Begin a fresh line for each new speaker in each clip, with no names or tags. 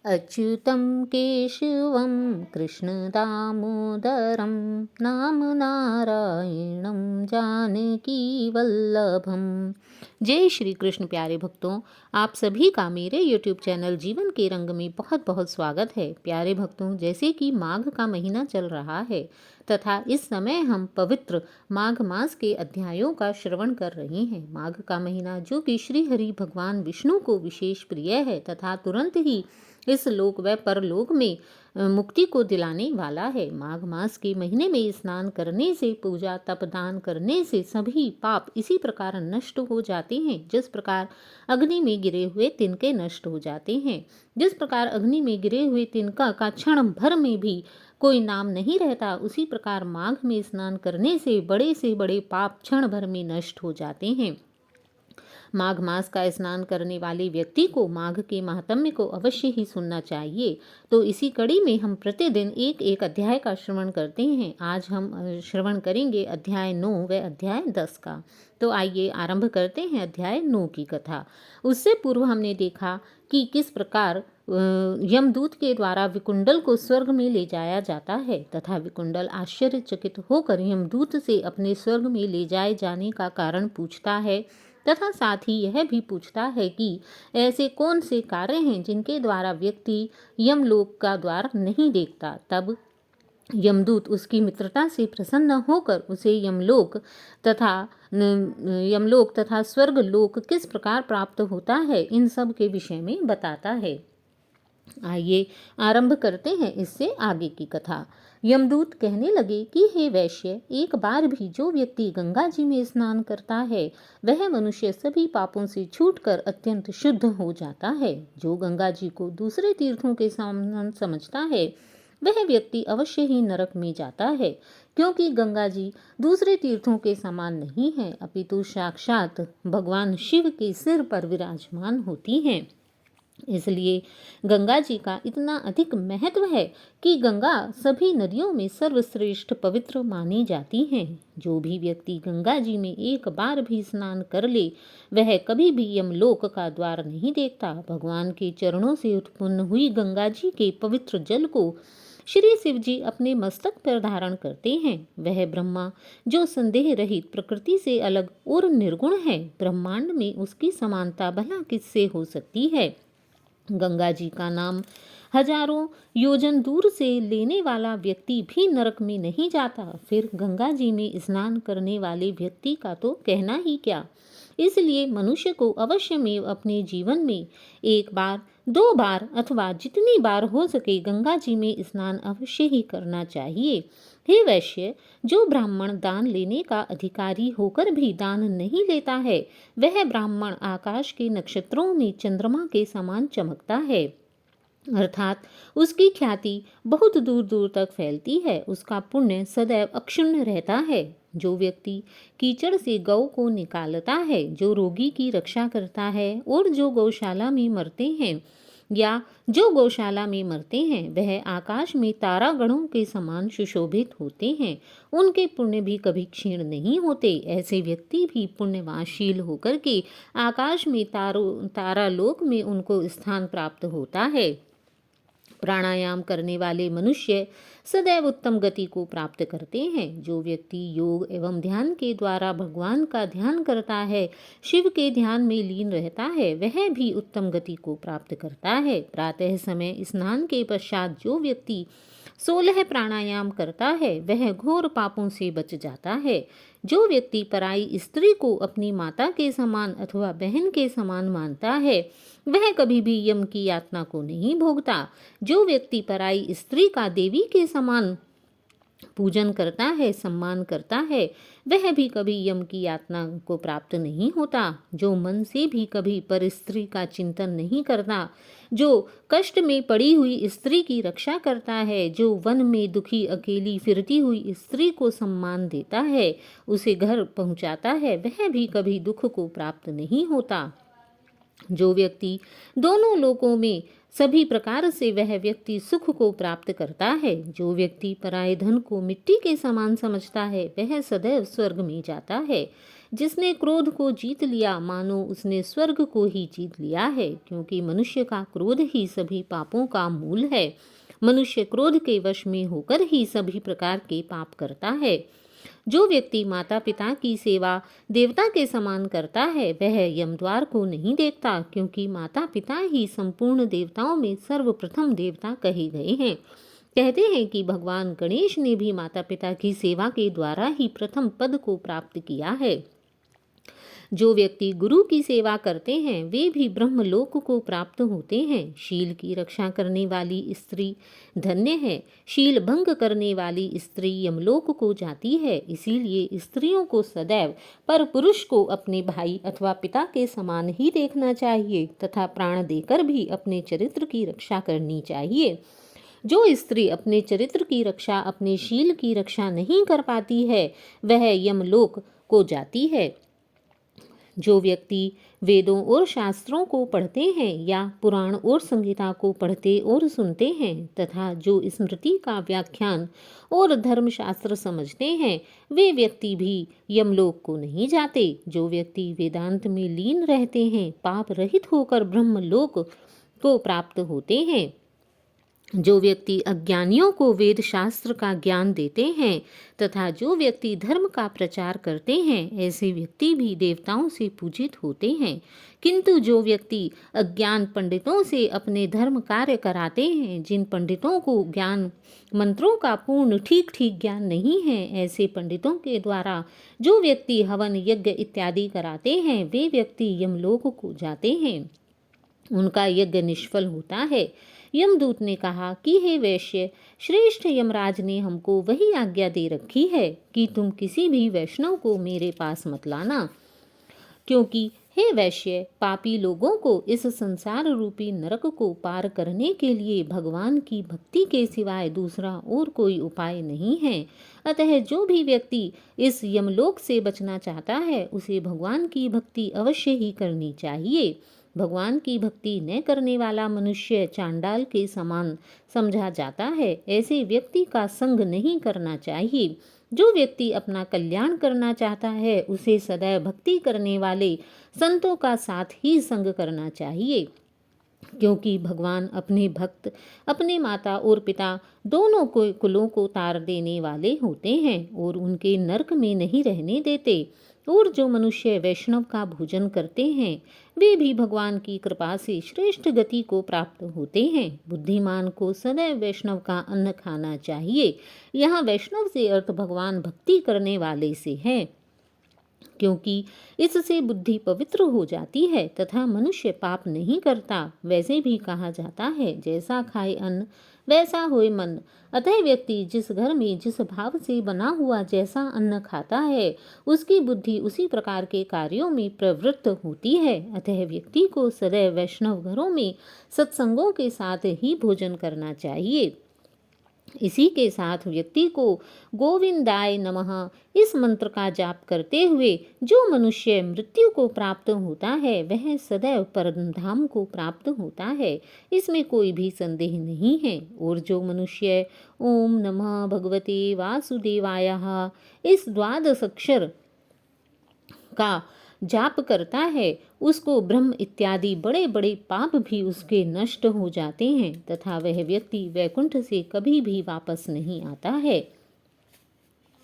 अच्युतं केशवं कृष्णदामोदरं नाम नारायणं जानकीवल्लभम। जय श्री कृष्ण। प्यारे भक्तों, आप सभी का मेरे YouTube चैनल जीवन के रंग में बहुत बहुत स्वागत है। प्यारे भक्तों, जैसे कि माघ का महीना चल रहा है तथा इस समय हम पवित्र माघ मास के अध्यायों का श्रवण कर रहे हैं। माघ का महीना जो कि श्री हरि भगवान विष्णु को विशेष प्रिय है तथा तुरंत ही इस लोक व परलोक में मुक्ति को दिलाने वाला है। माघ मास के महीने में स्नान करने से, पूजा तप दान करने से सभी पाप इसी प्रकार नष्ट हो जाते हैं जिस प्रकार अग्नि में गिरे हुए तिनके नष्ट हो जाते हैं। जिस प्रकार अग्नि में गिरे हुए तिनका का क्षण भर में भी कोई नाम नहीं रहता, उसी प्रकार माघ में स्नान करने से बड़े पाप क्षण भर में नष्ट हो जाते हैं। माघ मास का स्नान करने वाले व्यक्ति को माघ के महात्म्य को अवश्य ही सुनना चाहिए। तो इसी कड़ी में हम प्रतिदिन एक एक अध्याय का श्रवण करते हैं। आज हम श्रवण करेंगे अध्याय 9 व अध्याय 10 का। तो आइए आरंभ करते हैं अध्याय 9 की कथा। उससे पूर्व हमने देखा कि किस प्रकार यमदूत के द्वारा विकुंडल को स्वर्ग में ले जाया जाता है तथा विकुंडल आश्चर्यचकित होकर यमदूत से अपने स्वर्ग में ले जाए जाने का कारण पूछता है तथा साथ ही यह भी पूछता है कि ऐसे कौन से कार्य हैं जिनके द्वारा व्यक्ति यमलोक का द्वार नहीं देखता। तब यमदूत उसकी मित्रता से प्रसन्न होकर उसे यमलोक तथा स्वर्ग लोक किस प्रकार प्राप्त होता है इन सब के विषय में बताता है। आइए आरंभ करते हैं इससे आगे की कथा। यमदूत कहने लगे कि हे वैश्य, एक बार भी जो व्यक्ति गंगा जी में स्नान करता है वह मनुष्य सभी पापों से छूटकर अत्यंत शुद्ध हो जाता है। जो गंगा जी को दूसरे तीर्थों के समान समझता है वह व्यक्ति अवश्य ही नरक में जाता है, क्योंकि गंगा जी दूसरे तीर्थों के समान नहीं है, अपितु साक्षात भगवान शिव के सिर पर विराजमान होती हैं। इसलिए गंगा जी का इतना अधिक महत्व है कि गंगा सभी नदियों में सर्वश्रेष्ठ पवित्र मानी जाती हैं। जो भी व्यक्ति गंगा जी में एक बार भी स्नान कर ले वह कभी भी यमलोक का द्वार नहीं देखता। भगवान के चरणों से उत्पन्न हुई गंगा जी के पवित्र जल को श्री शिव जी अपने मस्तक पर धारण करते हैं। वह ब्रह्मा जो संदेह रहित प्रकृति से अलग और निर्गुण है, ब्रह्मांड में उसकी समानता भला किससे हो सकती है। गंगा जी का नाम हजारों योजन दूर से लेने वाला व्यक्ति भी नरक में नहीं जाता, फिर गंगा जी में स्नान करने वाले व्यक्ति का तो कहना ही क्या। इसलिए मनुष्य को अवश्य में अपने जीवन में एक बार, 2 बार अथवा जितनी बार हो सके गंगा जी में स्नान अवश्य ही करना चाहिए। हे वैश्य, जो ब्राह्मण दान लेने का अधिकारी होकर भी दान नहीं लेता है वह ब्राह्मण आकाश के नक्षत्रों में चंद्रमा के समान चमकता है, अर्थात उसकी ख्याति बहुत दूर दूर तक फैलती है, उसका पुण्य सदैव अक्षुण्ण रहता है। जो व्यक्ति कीचड़ से गौ को निकालता है, जो रोगी की रक्षा करता है और जो गौशाला में मरते हैं वह आकाश में तारागणों के समान सुशोभित होते हैं, उनके पुण्य भी कभी क्षीण नहीं होते। ऐसे व्यक्ति भी पुण्यवानशील होकर के आकाश में तारालोक में उनको स्थान प्राप्त होता है। प्राणायाम करने वाले मनुष्य सदैव उत्तम गति को प्राप्त करते हैं। जो व्यक्ति योग एवं ध्यान के द्वारा भगवान का ध्यान करता है, शिव के ध्यान में लीन रहता है, वह भी उत्तम गति को प्राप्त करता है। प्रातः समय स्नान के पश्चात जो व्यक्ति 16 प्राणायाम करता है वह घोर पापों से बच जाता है। जो व्यक्ति पराई स्त्री को अपनी माता के समान अथवा बहन के समान मानता है वह कभी भी यम की यातना को नहीं भोगता। जो व्यक्ति पराई स्त्री का देवी के समान पूजन करता है, सम्मान करता है, वह भी कभी यम की यातना को प्राप्त नहीं होता। जो मन से भी कभी पर स्त्री का चिंतन नहीं करता, जो कष्ट में पड़ी हुई स्त्री की रक्षा करता है, जो वन में दुखी अकेली फिरती हुई स्त्री को सम्मान देता है, उसे घर पहुंचाता है, वह भी कभी दुख को प्राप्त नहीं होता। जो व्यक्ति दोनों लोकों में सभी प्रकार से वह व्यक्ति सुख को प्राप्त करता है। जो व्यक्ति पराये धन को मिट्टी के समान समझता है वह सदैव स्वर्ग में जाता है। जिसने क्रोध को जीत लिया मानो उसने स्वर्ग को ही जीत लिया है, क्योंकि मनुष्य का क्रोध ही सभी पापों का मूल है। मनुष्य क्रोध के वश में होकर ही सभी प्रकार के पाप करता है। जो व्यक्ति माता पिता की सेवा देवता के समान करता है वह यमद्वार को नहीं देखता, क्योंकि माता पिता ही संपूर्ण देवताओं में सर्वप्रथम देवता कहे गए हैं। कहते हैं कि भगवान गणेश ने भी माता पिता की सेवा के द्वारा ही प्रथम पद को प्राप्त किया है। जो व्यक्ति गुरु की सेवा करते हैं वे भी ब्रह्मलोक को प्राप्त होते हैं। शील की रक्षा करने वाली स्त्री धन्य है। शील भंग करने वाली स्त्री यमलोक को जाती है। इसीलिए स्त्रियों को सदैव पर पुरुष को अपने भाई अथवा पिता के समान ही देखना चाहिए तथा प्राण देकर भी अपने चरित्र की रक्षा करनी चाहिए। जो स्त्री अपने चरित्र की रक्षा, अपने शील की रक्षा नहीं कर पाती है वह यमलोक को जाती है। जो व्यक्ति वेदों और शास्त्रों को पढ़ते हैं या पुराण और संहिता को पढ़ते और सुनते हैं तथा जो स्मृति का व्याख्यान और धर्मशास्त्र समझते हैं वे व्यक्ति भी यमलोक को नहीं जाते। जो व्यक्ति वेदांत में लीन रहते हैं पाप रहित होकर ब्रह्मलोक को प्राप्त होते हैं। जो व्यक्ति अज्ञानियों को वेद शास्त्र का ज्ञान देते हैं तथा जो व्यक्ति धर्म का प्रचार करते हैं ऐसे व्यक्ति भी देवताओं से पूजित होते हैं। किंतु जो व्यक्ति अज्ञान पंडितों से अपने धर्म कार्य कराते हैं, जिन पंडितों को ज्ञान मंत्रों का पूर्ण ठीक ठीक ज्ञान नहीं है, ऐसे पंडितों के द्वारा जो व्यक्ति हवन यज्ञ इत्यादि कराते हैं वे व्यक्ति यमलोक को जाते हैं। उनका यज्ञ निष्फल होता है। यमदूत ने कहा कि हे वैश्य, श्रेष्ठ यमराज ने हमको वही आज्ञा दे रखी है कि तुम किसी भी वैष्णव को मेरे पास मत लाना, क्योंकि हे वैश्य, पापी लोगों को इस संसार रूपी नरक को पार करने के लिए भगवान की भक्ति के सिवाय दूसरा और कोई उपाय नहीं है। अतः जो भी व्यक्ति इस यमलोक से बचना चाहता है उसे भगवान की भक्ति अवश्य ही करनी चाहिए। भगवान की भक्ति न करने वाला मनुष्य चांडाल के समान समझा जाता है। ऐसे व्यक्ति का संग नहीं करना चाहिए। जो व्यक्ति अपना कल्याण करना चाहता है उसे सदैव भक्ति करने वाले संतों का साथ ही संग करना चाहिए, क्योंकि भगवान अपने भक्त, अपने माता और पिता दोनों को कुलों को तार देने वाले होते हैं और उनके नरक में नहीं रहने देते। और जो मनुष्य वैष्णव का भोजन करते हैं वे भी भगवान की कृपा से श्रेष्ठ गति को प्राप्त होते हैं। बुद्धिमान को सदैव वैष्णव का अन्न खाना चाहिए। यहाँ वैष्णव से अर्थ भगवान भक्ति करने वाले से है, क्योंकि इससे बुद्धि पवित्र हो जाती है तथा मनुष्य पाप नहीं करता। वैसे भी कहा जाता है जैसा खाए अन्न वैसा होए मन। अतः व्यक्ति जिस घर में जिस भाव से बना हुआ जैसा अन्न खाता है उसकी बुद्धि उसी प्रकार के कार्यों में प्रवृत्त होती है। अतः व्यक्ति को सदैव वैष्णव घरों में सत्संगों के साथ ही भोजन करना चाहिए। इसी के साथ व्यक्ति को गोविंदाय नमः इस मंत्र का जाप करते हुए जो मनुष्य मृत्यु को प्राप्त होता है वह सदैव परमधाम को प्राप्त होता है, इसमें कोई भी संदेह नहीं है। और जो मनुष्य ओम नमः भगवते वासुदेवाय इस द्वादश अक्षर का जाप करता है उसको ब्रह्म इत्यादि बड़े बड़े पाप भी उसके नष्ट हो जाते हैं तथा वह व्यक्ति वैकुंठ से कभी भी वापस नहीं आता है।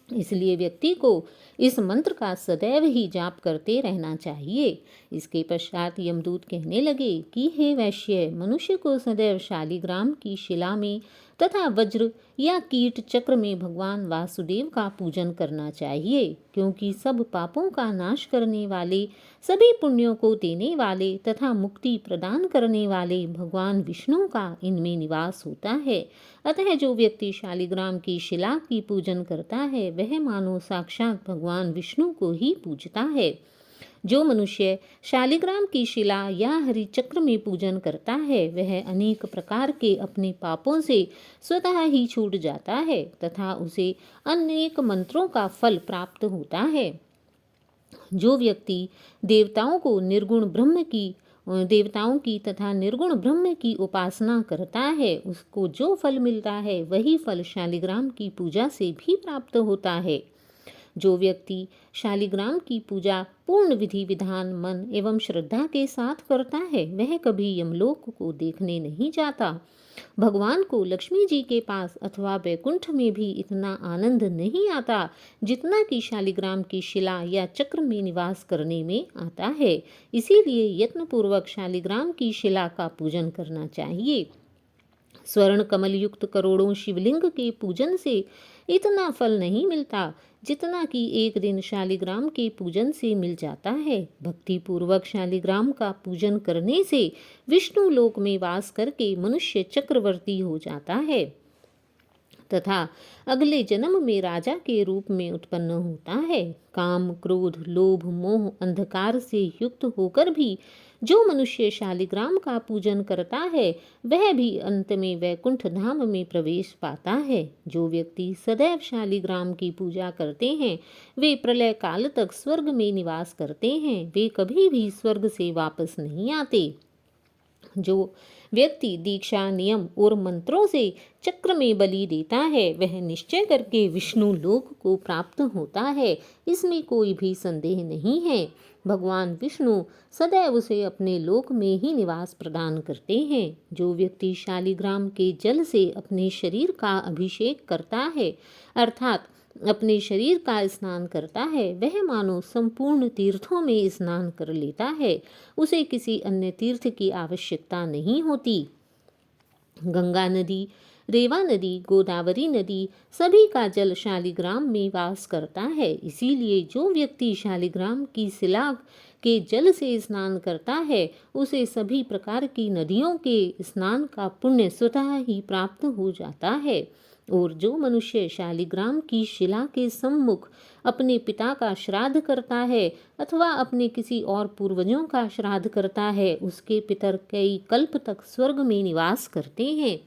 इसलिए व्यक्ति को इस मंत्र का सदैव ही जाप करते रहना चाहिए। इसके पश्चात यमदूत कहने लगे कि हे वैश्य, मनुष्य को सदैव शालिग्राम की शिला में तथा वज्र या कीट चक्र में भगवान वासुदेव का पूजन करना चाहिए, क्योंकि सब पापों का नाश करने वाले, सभी पुण्यों को देने वाले तथा मुक्ति प्रदान करने वाले भगवान विष्णु का इनमें निवास होता है। अतः जो व्यक्ति शालिग्राम की शिला की पूजन करता है वह मानो साक्षात भगवान विष्णु को ही पूजता है। जो मनुष्य शालिग्राम की शिला या हरि चक्र में पूजन करता है वह अनेक प्रकार के अपने पापों से स्वतः ही छूट जाता है तथा उसे अनेक मंत्रों का फल प्राप्त होता है। जो व्यक्ति देवताओं की तथा निर्गुण ब्रह्म की उपासना करता है उसको जो फल मिलता है वही फल शालिग्राम की पूजा से भी प्राप्त होता है। जो व्यक्ति शालिग्राम की पूजा पूर्ण विधि विधान मन एवं श्रद्धा के साथ करता है वह कभी यमलोक को देखने नहीं जाता। भगवान को लक्ष्मी जी के पास अथवा वैकुंठ में भी इतना आनंद नहीं आता जितना कि शालिग्राम की शिला या चक्र में निवास करने में आता है। इसीलिए यत्नपूर्वक शालिग्राम की शिला का पूजन करना चाहिए। स्वर्ण कमल युक्त करोड़ों शिवलिंग के पूजन से इतना फल नहीं मिलता जितना कि एक दिन शालिग्राम के पूजन से मिल जाता है। भक्ति पूर्वक शालिग्राम का पूजन करने से विष्णु लोक में वास करके मनुष्य चक्रवर्ती हो जाता है तथा अगले जन्म में राजा के रूप में उत्पन्न होता है। काम क्रोध लोभ मोह अंधकार से युक्त होकर भी जो मनुष्य शालिग्राम का पूजन करता है वह भी अंत में वैकुंठ धाम में प्रवेश पाता है। जो व्यक्ति सदैव शालिग्राम की पूजा करते हैं वे प्रलय काल तक स्वर्ग में निवास करते हैं। वे कभी भी स्वर्ग से वापस नहीं आते। जो व्यक्ति दीक्षा नियम और मंत्रों से चक्र में बलि देता है वह निश्चय करके विष्णु लोक को प्राप्त होता है, इसमें कोई भी संदेह नहीं है। भगवान विष्णु सदैव उसे अपने लोक में ही निवास प्रदान करते हैं। जो व्यक्ति शालिग्राम के जल से अपने शरीर का अभिषेक करता है अर्थात अपने शरीर का स्नान करता है वह मानो संपूर्ण तीर्थों में स्नान कर लेता है। उसे किसी अन्य तीर्थ की आवश्यकता नहीं होती। गंगा नदी रेवा नदी गोदावरी नदी सभी का जल शालिग्राम में वास करता है। इसीलिए जो व्यक्ति शालिग्राम की शिला के जल से स्नान करता है उसे सभी प्रकार की नदियों के स्नान का पुण्य स्वतः ही प्राप्त हो जाता है। और जो मनुष्य शालिग्राम की शिला के सम्मुख अपने पिता का श्राद्ध करता है अथवा अपने किसी और पूर्वजों का श्राद्ध करता है उसके पितर कई कल्प तक स्वर्ग में निवास करते हैं।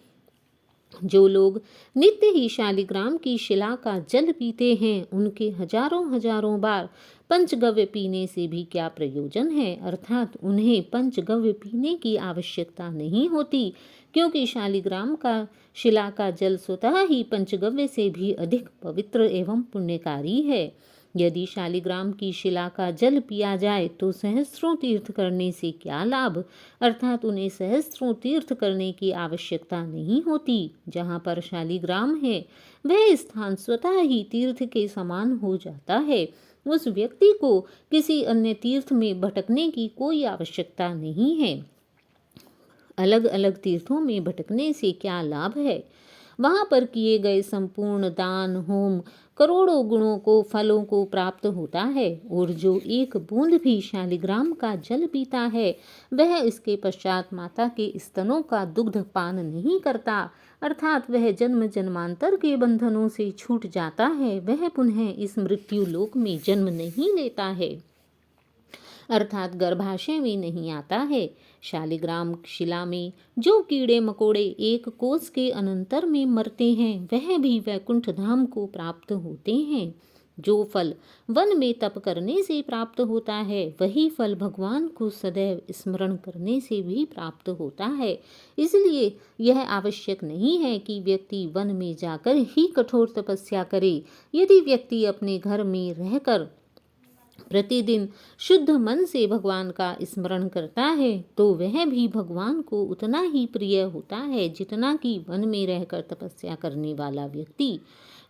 जो लोग नित्य ही शालिग्राम की शिला का जल पीते हैं उनके हजारों हजारों बार पंचगव्य पीने से भी क्या प्रयोजन है, अर्थात उन्हें पंचगव्य पीने की आवश्यकता नहीं होती क्योंकि शालिग्राम का शिला का जल स्वतः ही पंचगव्य से भी अधिक पवित्र एवं पुण्यकारी है। यदि शालिग्राम की शिला का जल पिया जाए तो सहस्त्रों तीर्थ करने से क्या लाभ, अर्थात उन्हें सहस्त्रों तीर्थ करने की आवश्यकता नहीं होती। जहाँ पर शालिग्राम है वह स्थान स्वतः ही तीर्थ के समान हो जाता है। उस व्यक्ति को किसी अन्य तीर्थ में भटकने की कोई आवश्यकता नहीं है। अलग अलग तीर्थों में भटकने से क्या लाभ है। वहाँ पर किए गए संपूर्ण दान होम करोड़ों गुणों को फलों को प्राप्त होता है। और जो एक बूंद भी शालिग्राम का जल पीता है वह इसके पश्चात माता के स्तनों का दुग्ध पान नहीं करता, अर्थात वह जन्म जन्मांतर के बंधनों से छूट जाता है। वह पुनः इस मृत्यु लोक में जन्म नहीं लेता है, अर्थात गर्भाशय में नहीं आता है। शालिग्राम शिला में जो कीड़े मकोड़े एक कोस के अनंतर में मरते हैं वह भी वैकुंठ धाम को प्राप्त होते हैं। जो फल वन में तप करने से प्राप्त होता है वही फल भगवान को सदैव स्मरण करने से भी प्राप्त होता है। इसलिए यह आवश्यक नहीं है कि व्यक्ति वन में जाकर ही कठोर तपस्या करे। यदि व्यक्ति अपने घर में रहकर प्रतिदिन शुद्ध मन से भगवान का स्मरण करता है तो वह भी भगवान को उतना ही प्रिय होता है जितना कि वन में रहकर तपस्या करने वाला व्यक्ति।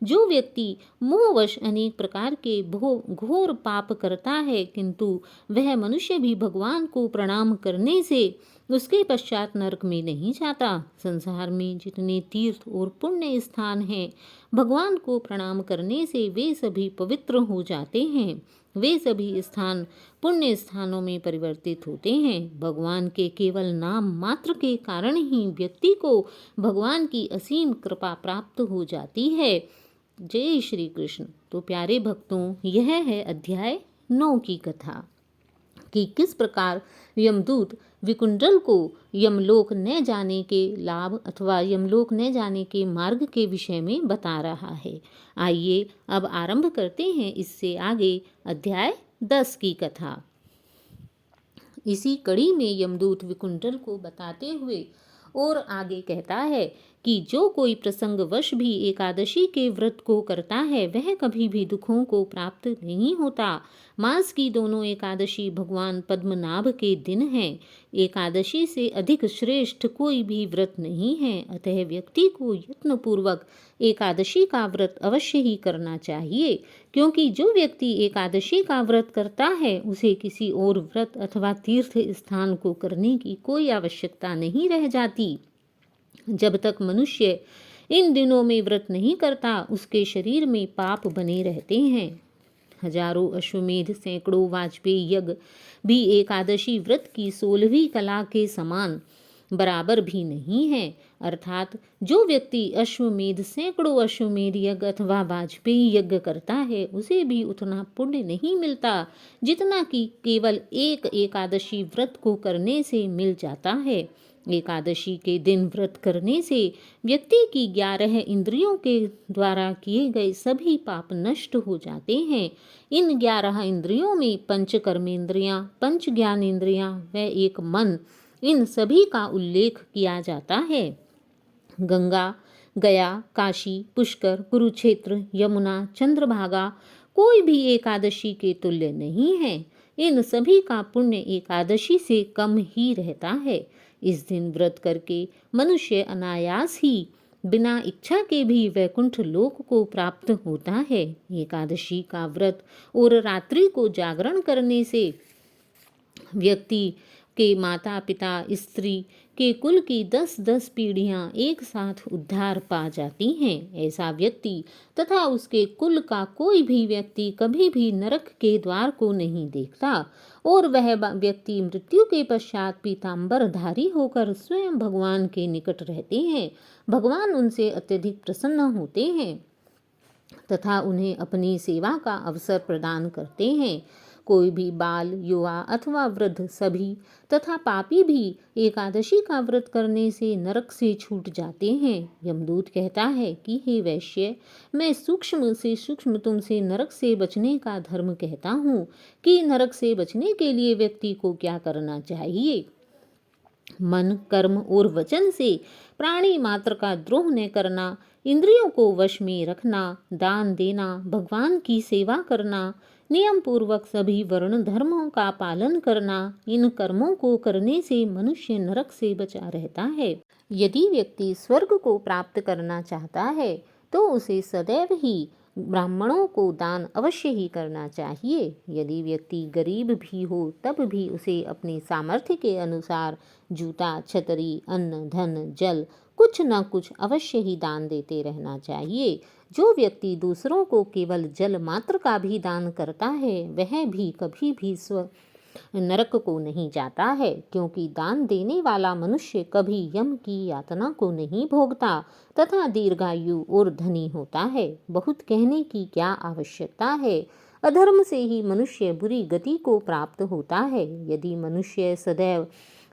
जो व्यक्ति मोहवश अनेक प्रकार के घोर पाप करता है किंतु वह मनुष्य भी भगवान को प्रणाम करने से उसके पश्चात नरक में नहीं जाता। संसार में जितने तीर्थ और पुण्य स्थान हैं भगवान को प्रणाम करने से वे सभी पवित्र हो जाते हैं। वे सभी स्थान पुण्य स्थानों में परिवर्तित होते हैं। भगवान के केवल नाम मात्र के कारण ही व्यक्ति को भगवान की असीम कृपा प्राप्त हो जाती है। जय श्री कृष्ण। तो प्यारे भक्तों, यह है अध्याय 9 की कथा कि किस प्रकार यमदूत विकुंडल को यमलोक न जाने के लाभ अथवा यमलोक न जाने के मार्ग के विषय में बता रहा है। आइए अब आरंभ करते हैं इससे आगे अध्याय 10 की कथा। इसी कड़ी में यमदूत विकुंडल को बताते हुए और आगे कहता है कि जो कोई प्रसंगवश भी एकादशी के व्रत को करता है वह कभी भी दुखों को प्राप्त नहीं होता। मास की दोनों एकादशी भगवान पद्मनाभ के दिन हैं। एकादशी से अधिक श्रेष्ठ कोई भी व्रत नहीं है, अतः व्यक्ति को यत्नपूर्वक एकादशी का व्रत अवश्य ही करना चाहिए, क्योंकि जो व्यक्ति एकादशी का व्रत करता है उसे किसी और व्रत अथवा तीर्थ स्थान को करने की कोई आवश्यकता नहीं रह जाती। जब तक मनुष्य इन दिनों में व्रत नहीं करता उसके शरीर में पाप बने रहते हैं। हजारों अश्वमेध सैकड़ों वाजपेयी यज्ञ भी एकादशी व्रत की 16वीं कला के समान बराबर भी नहीं है। अर्थात जो व्यक्ति अश्वमेध सैकड़ों अश्वमेध यज्ञ अथवा वाजपेयी यज्ञ करता है उसे भी उतना पुण्य नहीं मिलता जितना कि केवल एक एकादशी व्रत को करने से मिल जाता है। एकादशी के दिन व्रत करने से व्यक्ति की 11 इंद्रियों के द्वारा किए गए सभी पाप नष्ट हो जाते हैं। इन 11 इंद्रियों में पंच कर्मेंद्रियां, पंच ज्ञानेंद्रियां व एक मन, इन सभी का उल्लेख किया जाता है। गंगा, गया, काशी, पुष्कर, कुरुक्षेत्र, यमुना, चंद्रभागा कोई भी एकादशी के तुल्य नहीं है। इन सभी का पुण्य एकादशी से कम ही रहता है। इस दिन व्रत करके मनुष्य अनायास ही बिना इच्छा के भी वैकुंठ लोक को प्राप्त होता है। एकादशी का व्रत और रात्रि को जागरण करने से व्यक्ति के माता पिता स्त्री के कुल की 10-10 पीढ़ियां एक साथ उद्धार पा जाती हैं। ऐसा व्यक्ति तथा उसके कुल का कोई भी व्यक्ति कभी भी नरक के द्वार को नहीं देखता और वह व्यक्ति मृत्यु के पश्चात पीतांबरधारी होकर स्वयं भगवान के निकट रहते हैं। भगवान उनसे अत्यधिक प्रसन्न होते हैं तथा उन्हें अपनी सेवा का अवसर प्रदान करते हैं। कोई भी बाल, युवा अथवा वृद्ध सभी तथा पापी भी एकादशी का व्रत करने से नरक से छूट जाते हैं। यमदूत कहता है कि हे वैश्य, मैं सूक्ष्म से सूक्ष्म तुमसे नरक से बचने का धर्म कहता हूँ कि नरक से बचने के लिए व्यक्ति को क्या करना चाहिए। मन, कर्म और वचन से प्राणी मात्र का द्रोह न करना, इंद्रियों को वश में रखना, दान देना, भगवान की सेवा करना, नियम पूर्वक सभी वर्ण धर्मों का पालन करना, इन कर्मों को करने से मनुष्य नरक से बचा रहता है। यदि व्यक्ति स्वर्ग को प्राप्त करना चाहता है तो उसे सदैव ही ब्राह्मणों को दान अवश्य ही करना चाहिए। यदि व्यक्ति गरीब भी हो तब भी उसे अपने सामर्थ्य के अनुसार जूता, छतरी, अन्न, धन, जल कुछ न कुछ अवश्य ही दान देते रहना चाहिए। जो व्यक्ति दूसरों को केवल जल मात्र का भी दान करता है वह भी कभी भी नरक को नहीं जाता है, क्योंकि दान देने वाला मनुष्य कभी यम की यातना को नहीं भोगता तथा दीर्घायु और धनी होता है। बहुत कहने की क्या आवश्यकता है। अधर्म से ही मनुष्य बुरी गति को प्राप्त होता है। यदि मनुष्य सदैव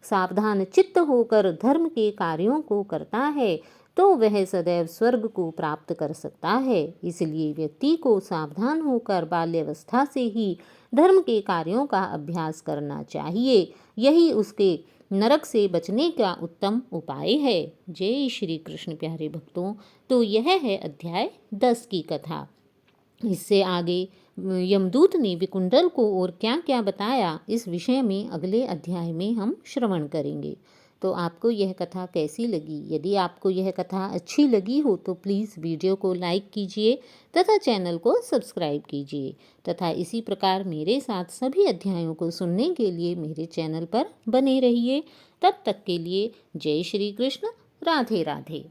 सावधान चित्त होकर धर्म के कार्यों को करता है तो वह सदैव स्वर्ग को प्राप्त कर सकता है। इसलिए व्यक्ति को सावधान होकर बाल्यावस्था से ही धर्म के कार्यों का अभ्यास करना चाहिए। यही उसके नरक से बचने का उत्तम उपाय है। जय श्री कृष्ण प्यारे भक्तों। तो यह है अध्याय 10 की कथा। इससे आगे यमदूत ने विकुंडल को और क्या क्या बताया इस विषय में अगले अध्याय में हम श्रवण करेंगे। तो आपको यह कथा कैसी लगी? यदि आपको यह कथा अच्छी लगी हो तो प्लीज़ वीडियो को लाइक कीजिए तथा चैनल को सब्सक्राइब कीजिए तथा इसी प्रकार मेरे साथ सभी अध्यायों को सुनने के लिए मेरे चैनल पर बने रहिए। तब तक के लिए जय श्री कृष्ण, राधे राधे।